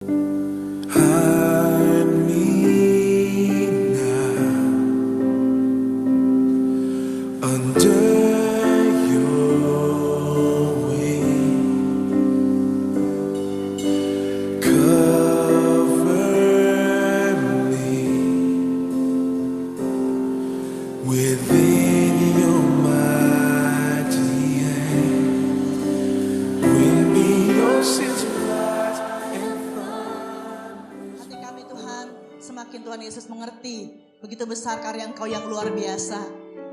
Hide me now under your wing. Cover me within your mighty hand. Bring me your sins right and Hati kami Tuhan, semakin Tuhan Yesus mengerti begitu besar karya Engkau yang luar biasa.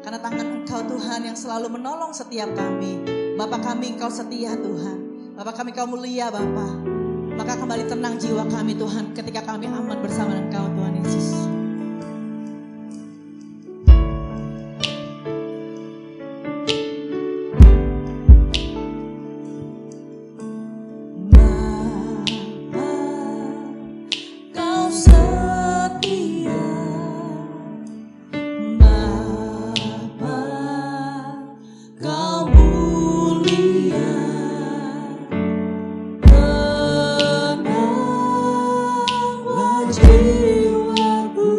Karena tangan Engkau Tuhan yang selalu menolong setiap kami. Bapa kami Engkau setia Tuhan. Bapa kami Engkau mulia Bapa. Maka kembali tenang jiwa kami Tuhan ketika kami aman bersama Engkau Tuhan Yesus. Kau setia, Bapa, Kau mulia, tenanglah jiwaku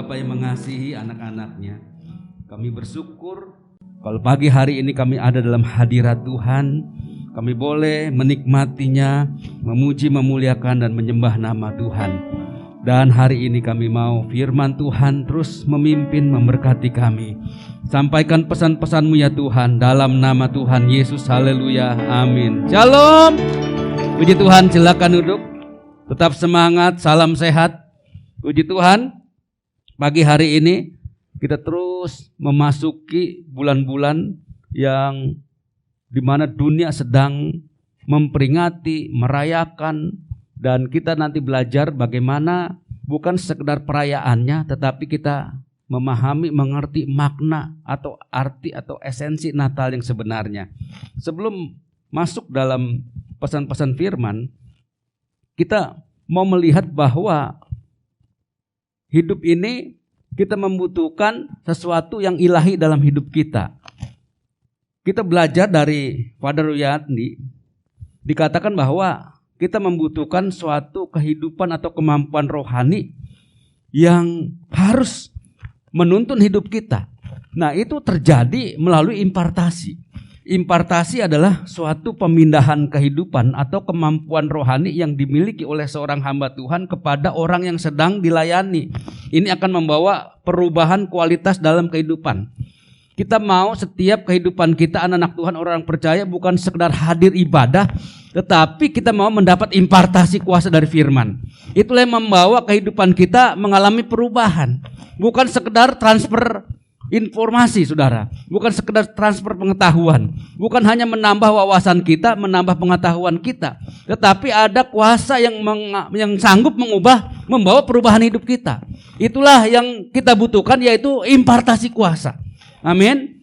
Bapa yang mengasihi anak-anaknya, kami bersyukur kalau pagi hari ini kami ada dalam hadirat Tuhan. Kami boleh menikmatinya, memuji, memuliakan dan menyembah nama Tuhan. Dan hari ini kami mau firman Tuhan terus memimpin, memberkati kami. Sampaikan pesan-pesan-Mu ya Tuhan, dalam nama Tuhan Yesus. Haleluya, amin. Shalom. Puji Tuhan, silakan duduk. Tetap semangat, salam sehat. Puji Tuhan. Pagi hari ini kita terus memasuki bulan-bulan yang dimana dunia sedang memperingati, merayakan, dan kita nanti belajar bagaimana bukan sekedar perayaannya, tetapi kita memahami, mengerti makna atau arti atau esensi Natal yang sebenarnya. Sebelum masuk dalam pesan-pesan firman, kita mau melihat bahwa hidup ini kita membutuhkan sesuatu yang ilahi dalam hidup kita. Kita belajar dari Father Ruyatni, dikatakan bahwa kita membutuhkan suatu kehidupan atau kemampuan rohani yang harus menuntun hidup kita. Nah, itu terjadi melalui impartasi. Impartasi adalah suatu pemindahan kehidupan atau kemampuan rohani yang dimiliki oleh seorang hamba Tuhan kepada orang yang sedang dilayani. Ini akan membawa perubahan kualitas dalam kehidupan. Kita mau setiap kehidupan kita anak-anak Tuhan, orang percaya, bukan sekedar hadir ibadah, tetapi kita mau mendapat impartasi kuasa dari firman. Itulah yang membawa kehidupan kita mengalami perubahan. Bukan sekedar transfer informasi, saudara. Bukan sekedar transfer pengetahuan. Bukan hanya menambah wawasan kita, menambah pengetahuan kita, tetapi ada kuasa yang sanggup membawa perubahan hidup kita. Itulah yang kita butuhkan, yaitu impartasi kuasa. Amin.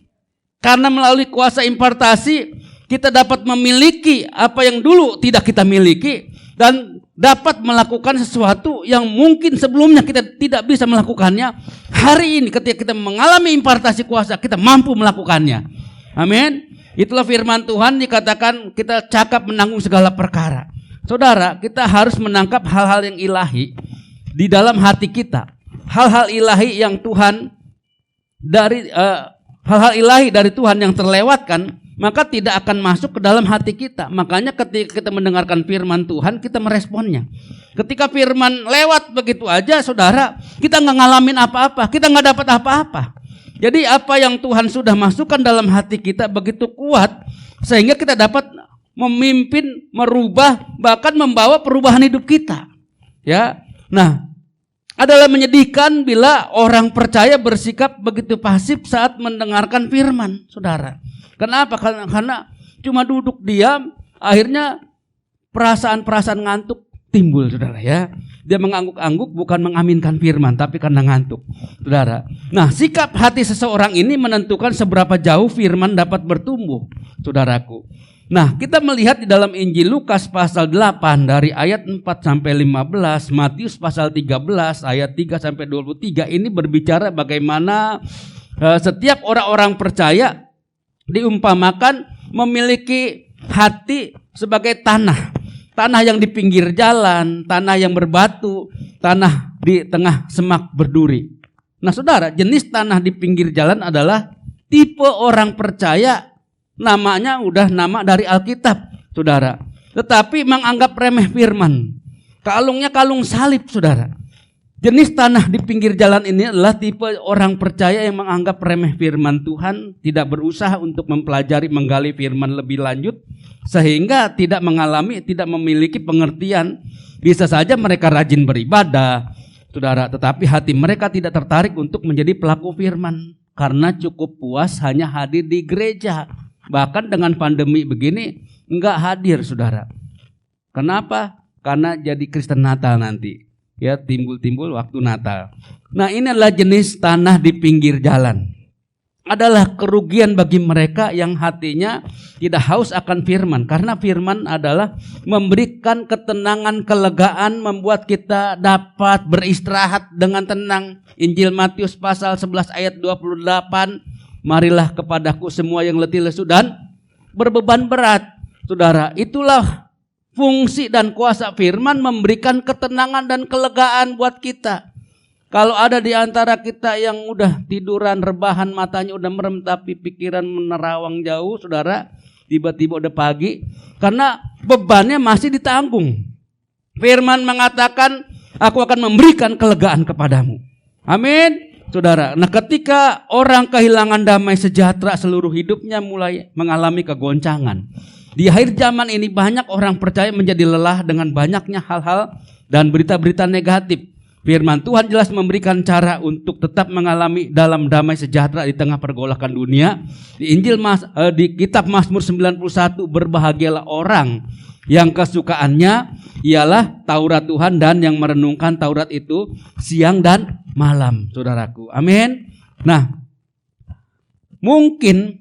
Karena melalui kuasa impartasi kita dapat memiliki apa yang dulu tidak kita miliki, dan dapat melakukan sesuatu yang mungkin sebelumnya kita tidak bisa melakukannya. Hari ini ketika kita mengalami impartasi kuasa, kita mampu melakukannya. Amin. Itulah firman Tuhan, dikatakan kita cakap menanggung segala perkara. Saudara, kita harus menangkap hal-hal yang ilahi di dalam hati kita. Hal-hal ilahi yang Tuhan dari hal-hal ilahi dari Tuhan yang terlewatkan, maka tidak akan masuk ke dalam hati kita. Makanya ketika kita mendengarkan firman Tuhan, kita meresponnya. Ketika firman lewat begitu aja, saudara, kita nggak ngalamin apa-apa, kita nggak dapat apa-apa. Jadi apa yang Tuhan sudah masukkan dalam hati kita begitu kuat, sehingga kita dapat memimpin, merubah, bahkan membawa perubahan hidup kita. Ya, nah, adalah menyedihkan bila orang percaya bersikap begitu pasif saat mendengarkan firman, saudara. Kenapa? Karena cuma duduk diam, akhirnya perasaan-perasaan ngantuk timbul, saudara ya. Dia mengangguk-angguk bukan mengaminkan firman, tapi karena ngantuk, saudara. Nah, sikap hati seseorang ini menentukan seberapa jauh firman dapat bertumbuh, saudaraku. Nah, kita melihat di dalam Injil Lukas pasal 8 dari ayat 4 sampai 15, Matius pasal 13 ayat 3 sampai 23, ini berbicara bagaimana setiap orang-orang percaya diumpamakan memiliki hati sebagai tanah. Tanah yang di pinggir jalan, tanah yang berbatu, tanah di tengah semak berduri. Nah, saudara, jenis tanah di pinggir jalan adalah tipe orang percaya, namanya udah nama dari Alkitab, saudara. Tetapi menganggap remeh firman. Kalungnya kalung salib, saudara. Jenis tanah di pinggir jalan ini adalah tipe orang percaya yang menganggap remeh firman Tuhan, tidak berusaha untuk mempelajari, menggali firman lebih lanjut, sehingga tidak mengalami, tidak memiliki pengertian. Bisa saja mereka rajin beribadah, saudara, tetapi hati mereka tidak tertarik untuk menjadi pelaku firman, karena cukup puas hanya hadir di gereja. Bahkan dengan pandemi begini enggak hadir, saudara. Kenapa? Karena jadi Kristen Natal nanti. Ya, timbul-timbul waktu Natal. Nah, ini adalah jenis tanah di pinggir jalan. Adalah kerugian bagi mereka yang hatinya tidak haus akan firman. Karena firman adalah memberikan ketenangan, kelegaan, membuat kita dapat beristirahat dengan tenang. Injil Matius pasal 11 ayat 28, marilah kepadaku semua yang letih lesu dan berbeban berat. Saudara, itulah fungsi dan kuasa firman, memberikan ketenangan dan kelegaan buat kita. Kalau ada di antara kita yang udah tiduran, rebahan, matanya udah merem tapi pikiran menerawang jauh, saudara, tiba-tiba udah pagi, karena bebannya masih ditanggung. Firman mengatakan, aku akan memberikan kelegaan kepadamu. Amin. Saudara, nah ketika orang kehilangan damai sejahtera, seluruh hidupnya mulai mengalami kegoncangan. Di akhir zaman ini banyak orang percaya menjadi lelah dengan banyaknya hal-hal dan berita-berita negatif. Firman Tuhan jelas memberikan cara untuk tetap mengalami dalam damai sejahtera di tengah pergolakan dunia. Di di kitab Mazmur 91, berbahagialah orang yang kesukaannya ialah Taurat Tuhan dan yang merenungkan Taurat itu siang dan malam, saudaraku. Amin. Nah, mungkin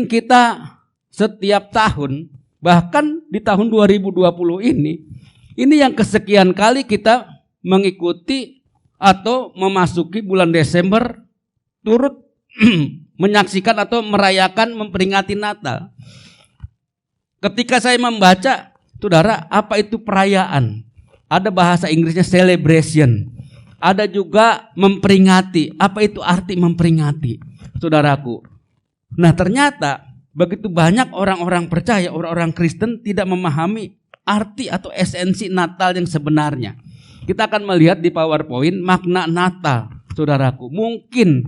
kita setiap tahun, bahkan di tahun 2020 ini yang kesekian kali kita mengikuti atau memasuki bulan Desember turut menyaksikan atau merayakan memperingati Natal. Ketika saya membaca, saudara, apa itu perayaan? Ada bahasa Inggrisnya celebration. Ada juga memperingati. Apa itu arti memperingati, saudaraku? Nah, ternyata begitu banyak orang-orang percaya, orang-orang Kristen tidak memahami arti atau esensi Natal yang sebenarnya. Kita akan melihat di PowerPoint makna Natal, saudaraku. Mungkin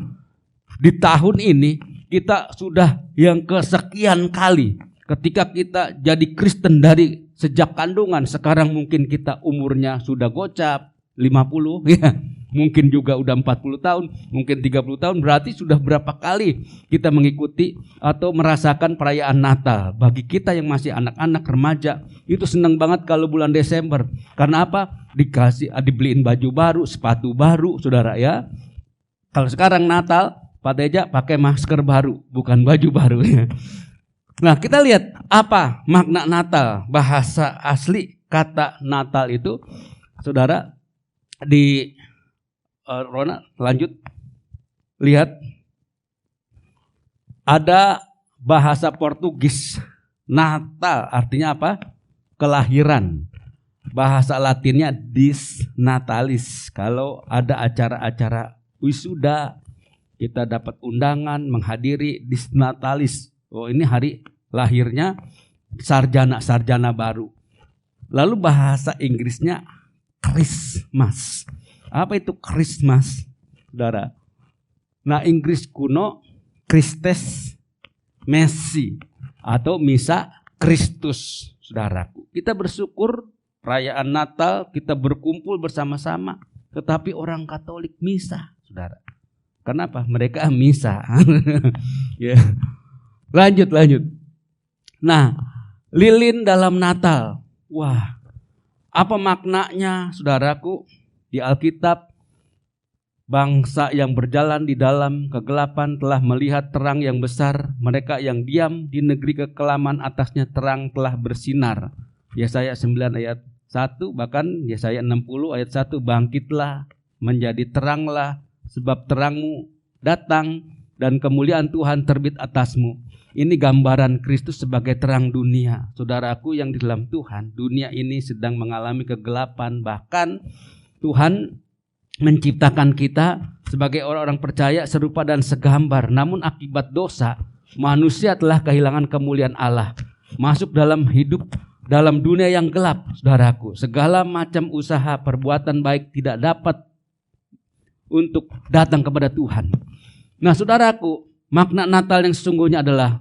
di tahun ini kita sudah yang kesekian kali ketika kita jadi Kristen dari sejak kandungan. Sekarang mungkin kita umurnya sudah gocap 50 ya. Mungkin juga udah 40 tahun, mungkin 30 tahun. Berarti sudah berapa kali kita mengikuti atau merasakan perayaan Natal. Bagi kita yang masih anak-anak, remaja, itu senang banget kalau bulan Desember. Karena apa? Dibeliin baju baru, sepatu baru, saudara ya. Kalau sekarang Natal, Pak Teja pakai masker baru, bukan baju baru ya. Nah, kita lihat apa makna Natal. Bahasa asli kata Natal itu, saudara, di Rona lanjut lihat, ada bahasa Portugis. Natal artinya apa? Kelahiran. Bahasa Latinnya dis natalis. Kalau ada acara-acara wisuda, kita dapat undangan menghadiri dis natalis. Oh, ini hari lahirnya sarjana baru. Lalu bahasa Inggrisnya Christmas. Apa itu Christmas, saudara? Nah, Inggris kuno Christes Messi atau Misa Kristus, saudaraku. Kita bersyukur perayaan Natal kita berkumpul bersama-sama. Tetapi orang Katolik misa, saudara. Kenapa? Mereka misa. Ya. Lanjut. Nah, lilin dalam Natal. Wah, apa maknanya, saudaraku? Di Alkitab, bangsa yang berjalan di dalam kegelapan telah melihat terang yang besar. Mereka yang diam di negeri kekelaman atasnya terang telah bersinar. Yesaya 9 ayat 1, bahkan Yesaya 60 ayat 1, bangkitlah, menjadi teranglah, sebab terangmu datang dan kemuliaan Tuhan terbit atasmu. Ini gambaran Kristus sebagai terang dunia. Saudaraku yang di dalam Tuhan, dunia ini sedang mengalami kegelapan. Bahkan Tuhan menciptakan kita sebagai orang-orang percaya serupa dan segambar. Namun akibat dosa, manusia telah kehilangan kemuliaan Allah. Masuk dalam hidup dalam dunia yang gelap, saudaraku. Segala macam usaha perbuatan baik tidak dapat untuk datang kepada Tuhan. Nah, saudaraku, makna Natal yang sesungguhnya adalah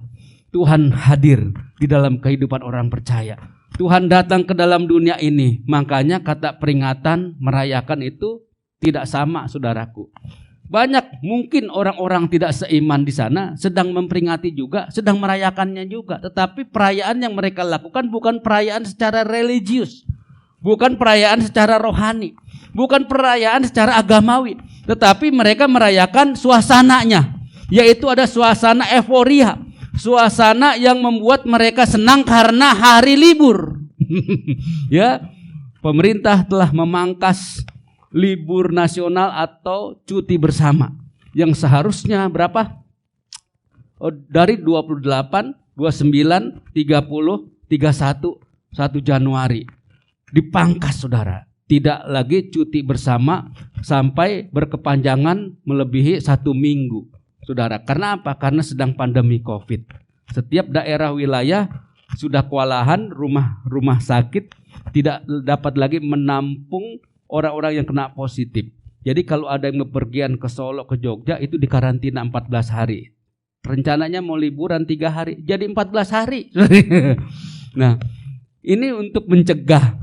Tuhan hadir di dalam kehidupan orang percaya. Tuhan datang ke dalam dunia ini. Makanya kata peringatan, merayakan itu tidak sama, saudaraku. Banyak mungkin orang-orang tidak seiman di sana sedang memperingati juga, sedang merayakannya juga. Tetapi perayaan yang mereka lakukan bukan perayaan secara religius, bukan perayaan secara rohani, bukan perayaan secara agamawi. Tetapi mereka merayakan suasananya, yaitu ada suasana euforia, suasana yang membuat mereka senang karena hari libur. Ya, pemerintah telah memangkas libur nasional atau cuti bersama yang seharusnya berapa? Dari 28, 29, 30, 31, 1 Januari. Dipangkas, saudara. tidak lagi cuti bersama sampai berkepanjangan melebihi 1 minggu, saudara. Karena apa? Karena sedang pandemi COVID. Setiap daerah wilayah sudah kewalahan, rumah sakit tidak dapat lagi menampung orang-orang yang kena positif. Jadi kalau ada yang bepergian ke Solo, ke Jogja, itu dikarantina 14 hari. Rencananya mau liburan 3 hari, jadi 14 hari. Nah, ini untuk mencegah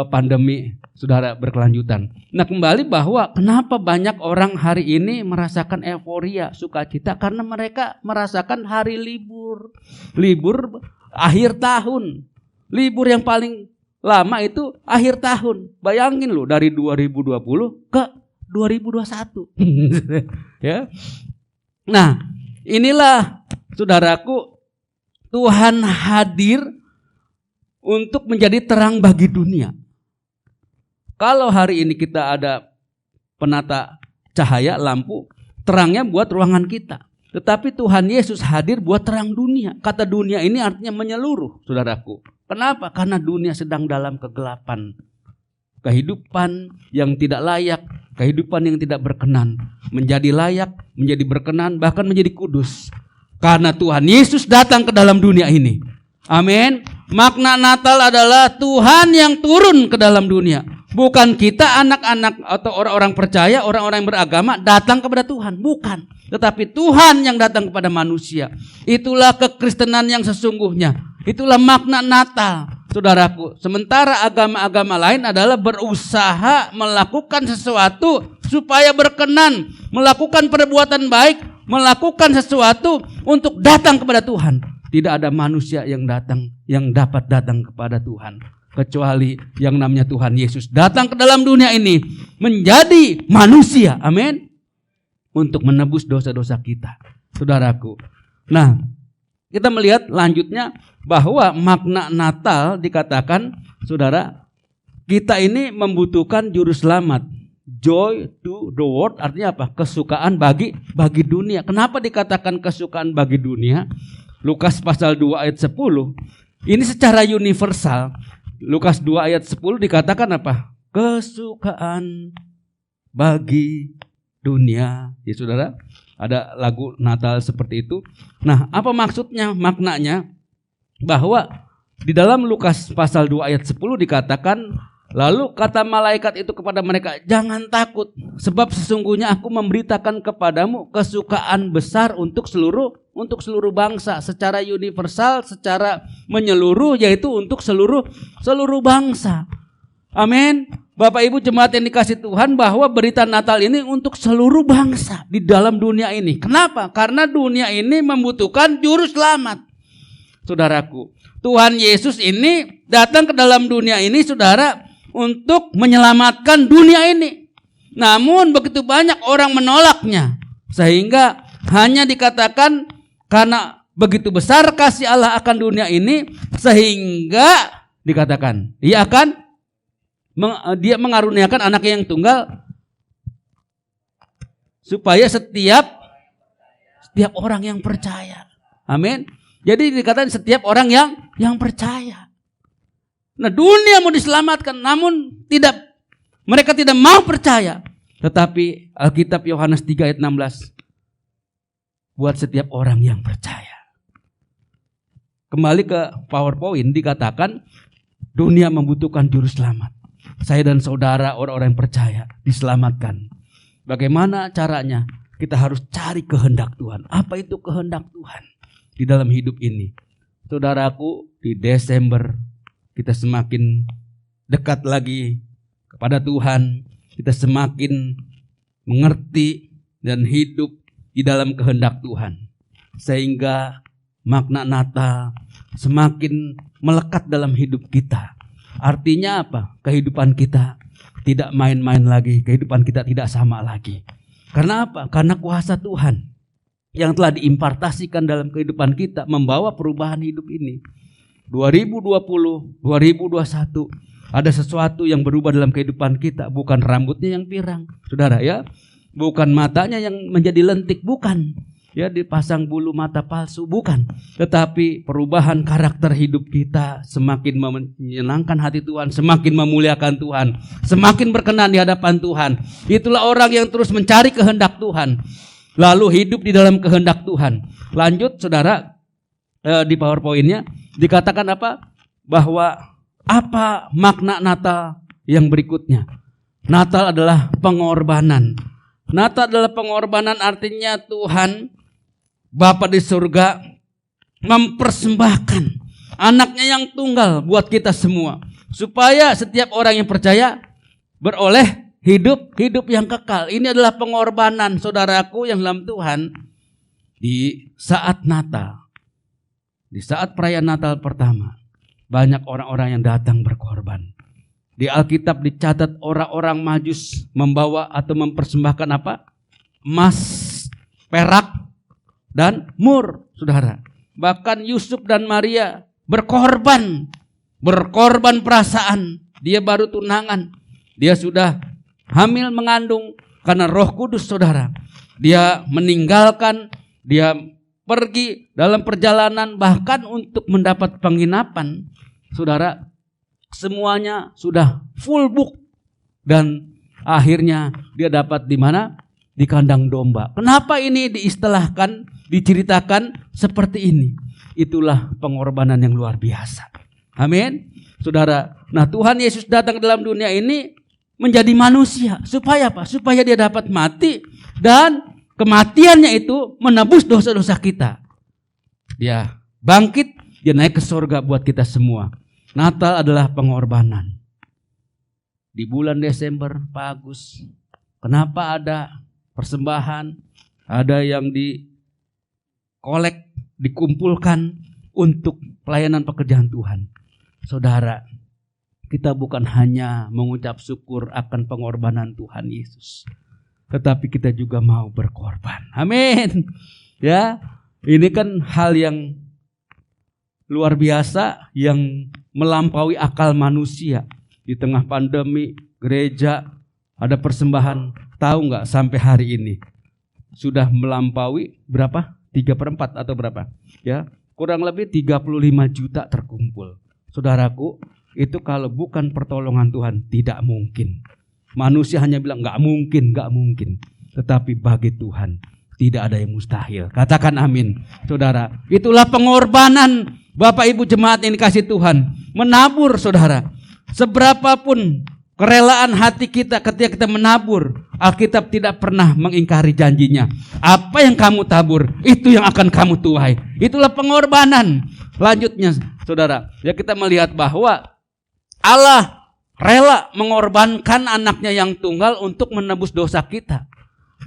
pandemi, saudara, berkelanjutan. Nah, kembali bahwa kenapa banyak orang hari ini merasakan euforia, sukacita, karena mereka merasakan hari libur akhir tahun. Libur yang paling lama itu akhir tahun. Bayangin loh, dari 2020 ke 2021. Ya. Nah, inilah saudaraku, Tuhan hadir untuk menjadi terang bagi dunia. Kalau hari ini kita ada penata cahaya, lampu, terangnya buat ruangan kita. Tetapi Tuhan Yesus hadir buat terang dunia. Kata dunia ini artinya menyeluruh, saudaraku. Kenapa? Karena dunia sedang dalam kegelapan. Kehidupan yang tidak layak, kehidupan yang tidak berkenan, menjadi layak, menjadi berkenan, bahkan menjadi kudus. Karena Tuhan Yesus datang ke dalam dunia ini. Amin. Makna Natal adalah Tuhan yang turun ke dalam dunia. Bukan kita anak-anak atau orang-orang percaya, orang-orang yang beragama datang kepada Tuhan. Bukan. Tetapi Tuhan yang datang kepada manusia. Itulah kekristenan yang sesungguhnya. Itulah makna Natal, saudaraku. Sementara agama-agama lain adalah berusaha melakukan sesuatu supaya berkenan, melakukan perbuatan baik, melakukan sesuatu untuk datang kepada Tuhan. Tidak ada manusia yang dapat datang kepada Tuhan kecuali yang namanya Tuhan Yesus datang ke dalam dunia ini menjadi manusia. Amin. Untuk menebus dosa-dosa kita, saudaraku. Nah, kita melihat lanjutnya bahwa makna Natal dikatakan, saudara, kita ini membutuhkan juru selamat. Joy to the world artinya apa? Kesukaan bagi dunia. Kenapa dikatakan kesukaan bagi dunia? Lukas pasal 2 ayat 10. Ini secara universal. Lukas 2 ayat 10 dikatakan apa? Kesukaan bagi dunia. Ya saudara, ada lagu Natal seperti itu. Nah, apa maksudnya, maknanya? Bahwa di dalam Lukas pasal 2 ayat 10 dikatakan, lalu kata malaikat itu kepada mereka, jangan takut, sebab sesungguhnya aku memberitakan kepadamu kesukaan besar untuk seluruh bangsa, secara universal, secara menyeluruh, yaitu untuk seluruh bangsa. Amin. Bapak Ibu jemaat yang dikasih Tuhan, bahwa berita Natal ini untuk seluruh bangsa di dalam dunia ini. Kenapa? Karena dunia ini membutuhkan juru selamat. Saudaraku, Tuhan Yesus ini datang ke dalam dunia ini, saudara, untuk menyelamatkan dunia ini. Namun begitu banyak orang menolaknya, sehingga hanya dikatakan karena begitu besar kasih Allah akan dunia ini, sehingga dikatakan dia mengaruniakan anaknya yang tunggal supaya setiap orang yang percaya. Amin. Jadi dikatakan setiap orang yang percaya. Nah, dunia mau diselamatkan, namun mereka tidak mau percaya. Tetapi Alkitab Yohanes 3 ayat 16 buat setiap orang yang percaya. Kembali ke PowerPoint, dikatakan dunia membutuhkan juru selamat. Saya dan saudara, orang-orang yang percaya, diselamatkan. Bagaimana caranya? Kita harus cari kehendak Tuhan. Apa itu kehendak Tuhan di dalam hidup ini? Saudaraku, di Desember kita semakin dekat lagi kepada Tuhan. Kita semakin mengerti dan hidup di dalam kehendak Tuhan. Sehingga makna Natal semakin melekat dalam hidup kita. Artinya apa? Kehidupan kita tidak main-main lagi. Kehidupan kita tidak sama lagi. Karena apa? Karena kuasa Tuhan yang telah diimpartasikan dalam kehidupan kita membawa perubahan hidup ini. 2020, 2021 ada sesuatu yang berubah dalam kehidupan kita. Bukan rambutnya yang pirang, saudara ya. Bukan matanya yang menjadi lentik, bukan. ya dipasang bulu mata palsu, bukan. Tetapi perubahan karakter hidup kita semakin menyenangkan hati Tuhan, semakin memuliakan Tuhan, semakin berkenan di hadapan Tuhan. Itulah orang yang terus mencari kehendak Tuhan, lalu hidup di dalam kehendak Tuhan. Lanjut saudara, di PowerPoint-nya dikatakan apa? Bahwa apa makna Natal yang berikutnya? Natal adalah pengorbanan. Natal adalah pengorbanan, artinya Tuhan Bapa di surga mempersembahkan anaknya yang tunggal buat kita semua, supaya setiap orang yang percaya beroleh hidup yang kekal. Ini adalah pengorbanan saudaraku yang dalam Tuhan. Di saat Natal, di saat perayaan Natal pertama, banyak orang-orang yang datang berkorban. Di Alkitab dicatat orang-orang Majus membawa atau mempersembahkan apa? Emas, perak, dan mur, saudara. Bahkan Yusuf dan Maria berkorban perasaan. Dia baru tunangan, dia sudah hamil mengandung karena Roh Kudus, saudara. Dia meninggalkan, dia pergi dalam perjalanan bahkan untuk mendapat penginapan, saudara. Semuanya sudah full book dan akhirnya dia dapat di mana? Di kandang domba. Kenapa ini diistilahkan, diceritakan seperti ini? Itulah pengorbanan yang luar biasa. Amin. Saudara, nah Tuhan Yesus datang dalam dunia ini menjadi manusia. Supaya apa? Supaya dia dapat mati dan kematiannya itu menebus dosa-dosa kita. Dia bangkit, dia naik ke surga buat kita semua. Natal adalah pengorbanan. Di bulan Desember, Pak Agus, kenapa ada persembahan, ada yang dikolek, dikumpulkan untuk pelayanan pekerjaan Tuhan? Saudara, kita bukan hanya mengucap syukur akan pengorbanan Tuhan Yesus, tetapi kita juga mau berkorban. Amin. Ya, ini kan hal yang luar biasa yang melampaui akal manusia. Di tengah pandemi, gereja ada persembahan. Tahu nggak sampai hari ini sudah melampaui berapa? 3/4 atau berapa? Ya, kurang lebih 35 juta terkumpul. Saudaraku, itu kalau bukan pertolongan Tuhan tidak mungkin. Manusia hanya bilang nggak mungkin. Tetapi bagi Tuhan tidak ada yang mustahil. Katakan amin. Saudara, itulah pengorbanan Bapak Ibu jemaat yang dikasih Tuhan. Menabur, saudara. Seberapapun kerelaan hati kita ketika kita menabur, Alkitab tidak pernah mengingkari janjinya. Apa yang kamu tabur, itu yang akan kamu tuai. Itulah pengorbanan. Lanjutnya, saudara, ya kita melihat bahwa Allah rela mengorbankan anaknya yang tunggal untuk menebus dosa kita.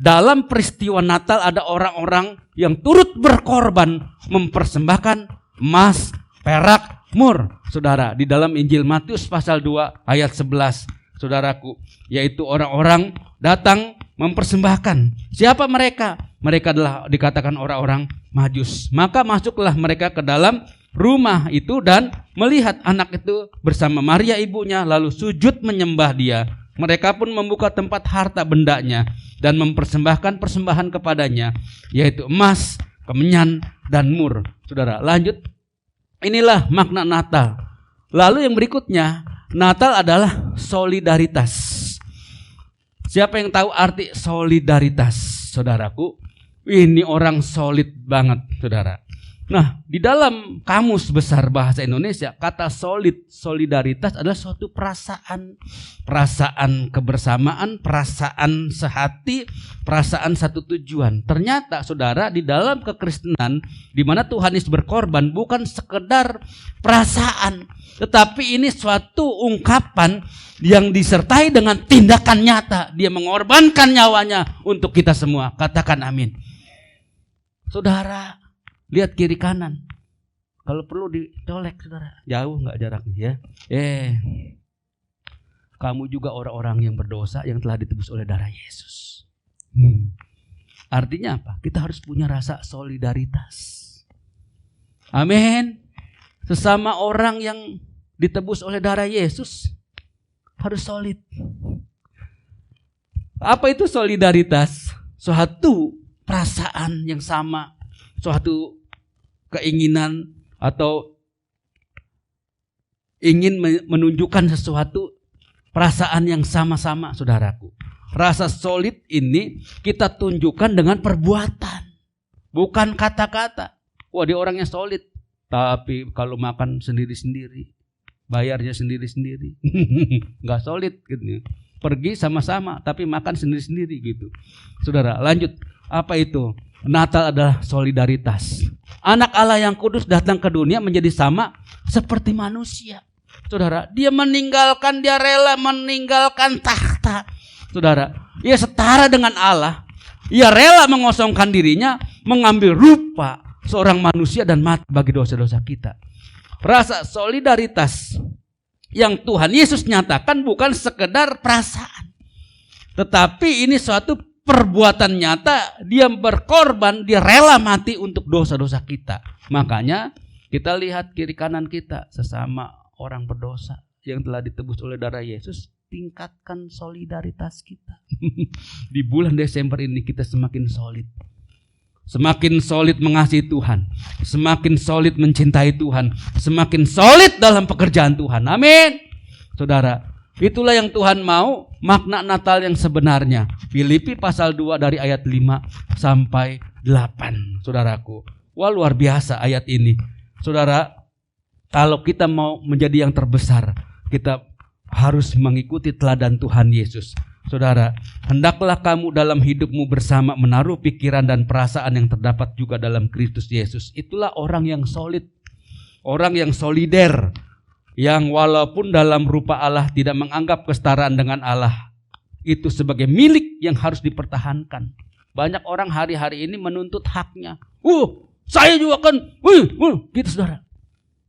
Dalam peristiwa Natal ada orang-orang yang turut berkorban mempersembahkan emas, perak, mur. Saudara, di dalam Injil Matius pasal 2 ayat 11, saudaraku, yaitu orang-orang datang mempersembahkan. Siapa mereka? Mereka adalah dikatakan orang-orang Majus. Maka masuklah mereka ke dalam rumah itu dan melihat anak itu bersama Maria ibunya, lalu sujud menyembah dia. Mereka pun membuka tempat harta bendanya dan mempersembahkan persembahan kepadanya, yaitu emas, kemenyan, dan mur. Saudara, lanjut. Inilah makna Natal. Lalu yang berikutnya, Natal adalah solidaritas. Siapa yang tahu arti solidaritas, saudaraku? Ini orang solid banget, saudara. Nah, di dalam Kamus Besar Bahasa Indonesia, kata solid, solidaritas adalah suatu perasaan. Perasaan kebersamaan, perasaan sehati, perasaan satu tujuan. Ternyata, saudara, di dalam kekristenan, di mana Tuhan Yesus berkorban, bukan sekedar perasaan, tetapi ini suatu ungkapan yang disertai dengan tindakan nyata. Dia mengorbankan nyawanya untuk kita semua. Katakan amin. Saudara, lihat kiri kanan. Kalau perlu dicolek, saudara. Jauh nggak jaraknya ya. Kamu juga orang-orang yang berdosa yang telah ditebus oleh darah Yesus. Artinya apa? Kita harus punya rasa solidaritas. Amin. Sesama orang yang ditebus oleh darah Yesus harus solid. Apa itu solidaritas? Suatu perasaan yang sama, suatu keinginan atau ingin menunjukkan sesuatu perasaan yang sama-sama, saudaraku. Rasa solid ini kita tunjukkan dengan perbuatan, bukan kata-kata. Wah, dia orangnya solid, tapi kalau makan sendiri-sendiri, bayarnya sendiri-sendiri, nggak solid gitu. Pergi sama-sama, tapi makan sendiri-sendiri gitu. Saudara, lanjut. Apa itu? Natal adalah solidaritas. Anak Allah yang kudus datang ke dunia menjadi sama seperti manusia. Saudara, dia rela meninggalkan tahta. Saudara, ia setara dengan Allah. Ia rela mengosongkan dirinya, mengambil rupa seorang manusia dan mati bagi dosa-dosa kita. Rasa solidaritas yang Tuhan Yesus nyatakan bukan sekedar perasaan, tetapi ini suatu perbuatan nyata. Dia berkorban, dia rela mati untuk dosa-dosa kita. Makanya kita lihat kiri kanan kita, sesama orang berdosa yang telah ditebus oleh darah Yesus. Tingkatkan solidaritas kita. Di bulan Desember ini kita semakin solid. Semakin solid mengasihi Tuhan, semakin solid mencintai Tuhan, semakin solid dalam pekerjaan Tuhan. Amin. Saudara, itulah yang Tuhan mau, makna Natal yang sebenarnya. Filipi pasal 2 dari ayat 5 sampai 8. Saudaraku, wah luar biasa ayat ini. Saudara, kalau kita mau menjadi yang terbesar, kita harus mengikuti teladan Tuhan Yesus. Saudara, hendaklah kamu dalam hidupmu bersama menaruh pikiran dan perasaan yang terdapat juga dalam Kristus Yesus. Itulah orang yang solid, orang yang solider, yang walaupun dalam rupa Allah tidak menganggap kesetaraan dengan Allah itu sebagai milik yang harus dipertahankan. Banyak orang hari-hari ini menuntut haknya. Saya juga kan, gitu saudara.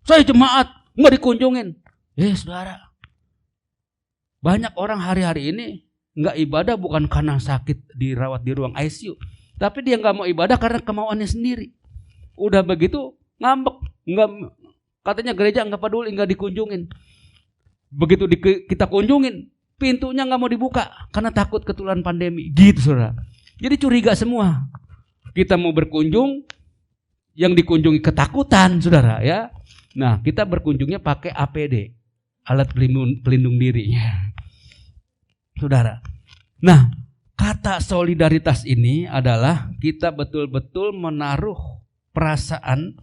Saya jemaat, nggak dikunjungin. Saudara, banyak orang hari-hari ini nggak ibadah bukan karena sakit dirawat di ruang ICU, tapi dia nggak mau ibadah karena kemauannya sendiri. Udah begitu ngambek, nggak, katanya gereja nggak peduli, nggak dikunjungin. Begitu kita kunjungin, pintunya nggak mau dibuka karena takut ketularan pandemi. Gitu saudara. Jadi curiga semua. Kita mau berkunjung, yang dikunjungi ketakutan saudara ya. Nah, kita berkunjungnya pakai APD, alat pelindung diri. Saudara. Nah, kata solidaritas ini adalah kita betul-betul menaruh perasaan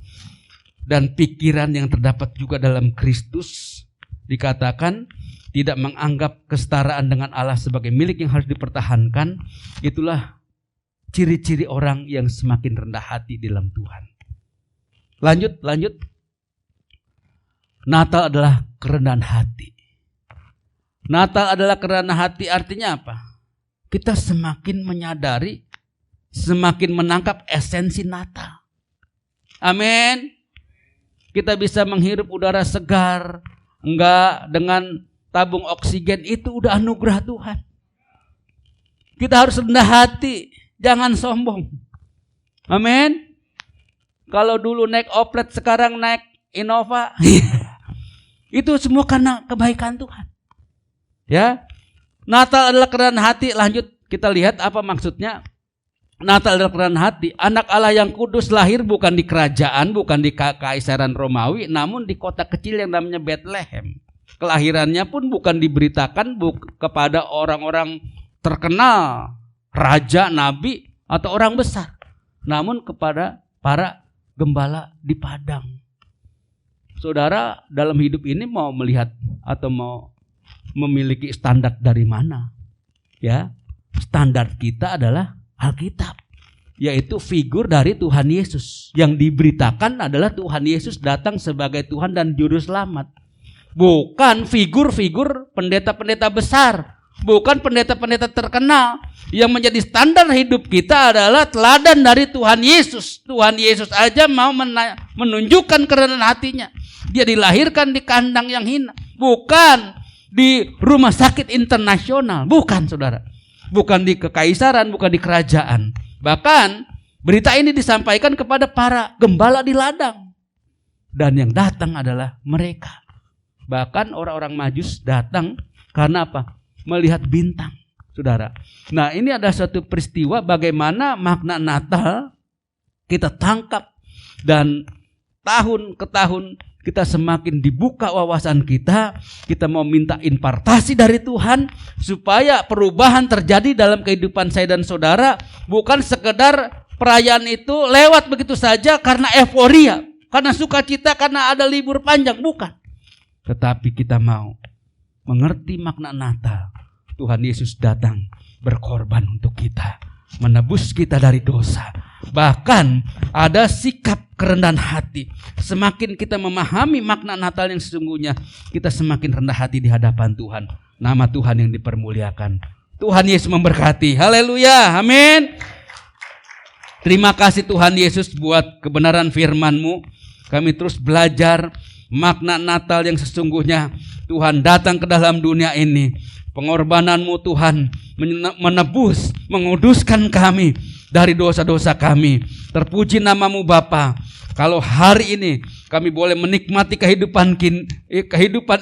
dan pikiran yang terdapat juga dalam Kristus. Dikatakan tidak menganggap kesetaraan dengan Allah sebagai milik yang harus dipertahankan. Itulah ciri-ciri orang yang semakin rendah hati di dalam Tuhan. Lanjut. Natal adalah kerendahan hati. Natal adalah kerendahan hati, artinya apa? Kita semakin menyadari, semakin menangkap esensi Natal. Amin. Kita bisa menghirup udara segar, enggak dengan tabung oksigen, itu udah anugerah Tuhan. Kita harus rendah hati, jangan sombong. Amin. Kalau dulu naik Oplet, sekarang naik Innova. Itu semua karena kebaikan Tuhan. Ya, Natal adalah kerendahan hati. Lanjut kita lihat apa maksudnya. Natal adalah kerendahan hati. Anak Allah yang kudus lahir bukan di kerajaan, bukan di kekaisaran Romawi, namun di kota kecil yang namanya Bethlehem. Kelahirannya pun bukan diberitakan kepada orang-orang terkenal, raja, nabi, atau orang besar, namun kepada para gembala di padang. Saudara, dalam hidup ini mau melihat atau mau memiliki standar dari mana? Ya, standar kita adalah Alkitab, yaitu figur dari Tuhan Yesus. Yang diberitakan adalah Tuhan Yesus datang sebagai Tuhan dan Juru Selamat. Bukan figur-figur pendeta-pendeta besar, bukan pendeta-pendeta terkenal. Yang menjadi standar hidup kita adalah teladan dari Tuhan Yesus. Tuhan Yesus aja mau menunjukkan kerendahan hatinya. Dia dilahirkan di kandang yang hina, bukan di rumah sakit internasional, bukan saudara. Bukan di kekaisaran, bukan di kerajaan. Bahkan berita ini disampaikan kepada para gembala di ladang. Dan yang datang adalah mereka. Bahkan orang-orang Majus datang karena apa? Melihat bintang. saudara. Nah, ini ada satu peristiwa bagaimana makna Natal kita tangkap, dan tahun ke tahun kita semakin dibuka wawasan kita. Kita mau minta impartasi dari Tuhan supaya perubahan terjadi dalam kehidupan saya dan saudara. Bukan sekedar perayaan itu lewat begitu saja karena euforia, karena sukacita, karena ada libur panjang, bukan. Tetapi kita mau mengerti makna Natal. Tuhan Yesus datang berkorban untuk kita, menebus kita dari dosa. Bahkan ada sikap kerendahan hati. Semakin kita memahami makna Natal yang sesungguhnya, kita semakin rendah hati di hadapan Tuhan. Nama Tuhan yang dipermuliakan. Tuhan Yesus memberkati. Haleluya. Amin. Terima kasih Tuhan Yesus buat kebenaran firman-Mu. Kami terus belajar makna Natal yang sesungguhnya. Tuhan datang ke dalam dunia ini. Pengorbanan-Mu Tuhan menebus, menguduskan kami dari dosa-dosa kami. Terpuji nama-Mu Bapa. Kalau hari ini kami boleh menikmati kehidupan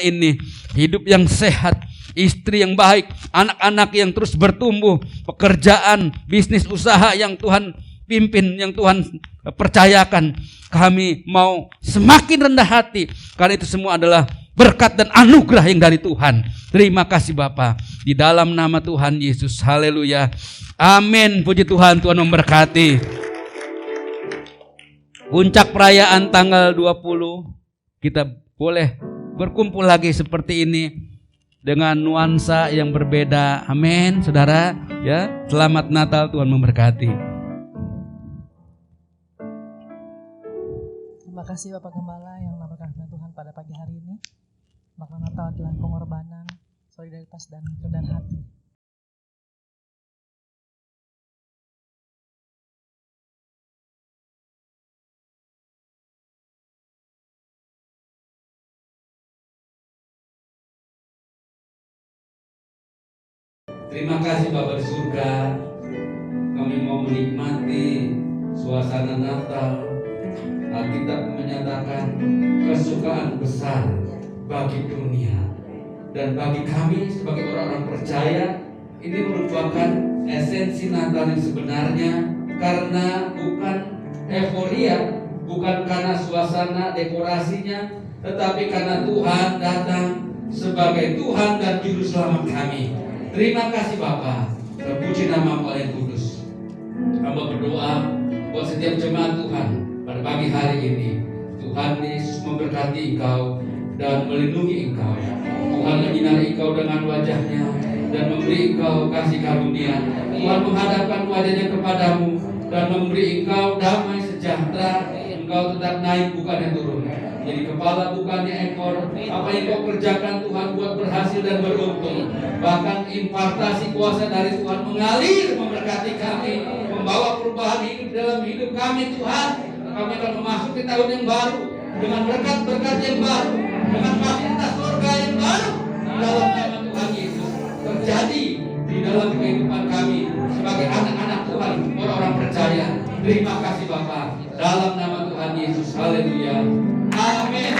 ini, hidup yang sehat, istri yang baik, anak-anak yang terus bertumbuh, pekerjaan, bisnis usaha yang Tuhan pimpin, yang Tuhan percayakan, kami mau semakin rendah hati, karena itu semua adalah berkat dan anugerah yang dari Tuhan. Terima kasih Bapa, di dalam nama Tuhan Yesus. Haleluya. Amin. Puji Tuhan. Tuhan memberkati. Puncak perayaan tanggal 20, kita boleh berkumpul lagi seperti ini dengan nuansa yang berbeda. Amin, saudara. Ya, selamat Natal. Tuhan memberkati. Terima kasih Bapak Gembala yang menambahkan firman Tuhan pada pagi hari ini. Makna Natal adalah pengorbanan, solidaritas, dan kerendahan hati. Terima kasih Bapa di surga. Kami mau menikmati suasana Natal. Alkitab menyatakan kesukaan besar bagi dunia dan bagi kami sebagai orang-orang percaya. Ini merupakan esensi Natal yang sebenarnya, karena bukan euforia, bukan karena suasana dekorasinya, tetapi karena Tuhan datang sebagai Tuhan dan Juru Selamat kami. Terima kasih Bapa, terpuji nama-Mu yang kudus. Hamba berdoa buat setiap jemaat Tuhan pada pagi hari ini. Tuhan Yesus memberkati engkau dan melindungi engkau. Tuhan menyinari engkau dengan wajah-Nya dan memberi engkau kasih karunia. Tuhan menghadapkan wajah-Nya kepadamu dan memberi engkau damai sejahtera. Engkau tetap naik bukannya turun, jadi kepala bukannya ekor. Apa yang kau kerjakan Tuhan buat berhasil dan beruntung. Bahkan impartasi kuasa dari Tuhan mengalir memberkati kami, membawa perubahan hidup dalam hidup kami Tuhan. Kami akan memasuki tahun yang baru dengan berkat-berkat yang baru, dengan fasilitas surga yang baru. Dalam nama Tuhan Yesus terjadi di dalam kehidupan kami sebagai anak-anak Tuhan, orang-orang percaya. Terima kasih Bapa, dalam nama Tuhan Yesus. Haleluya. Amin.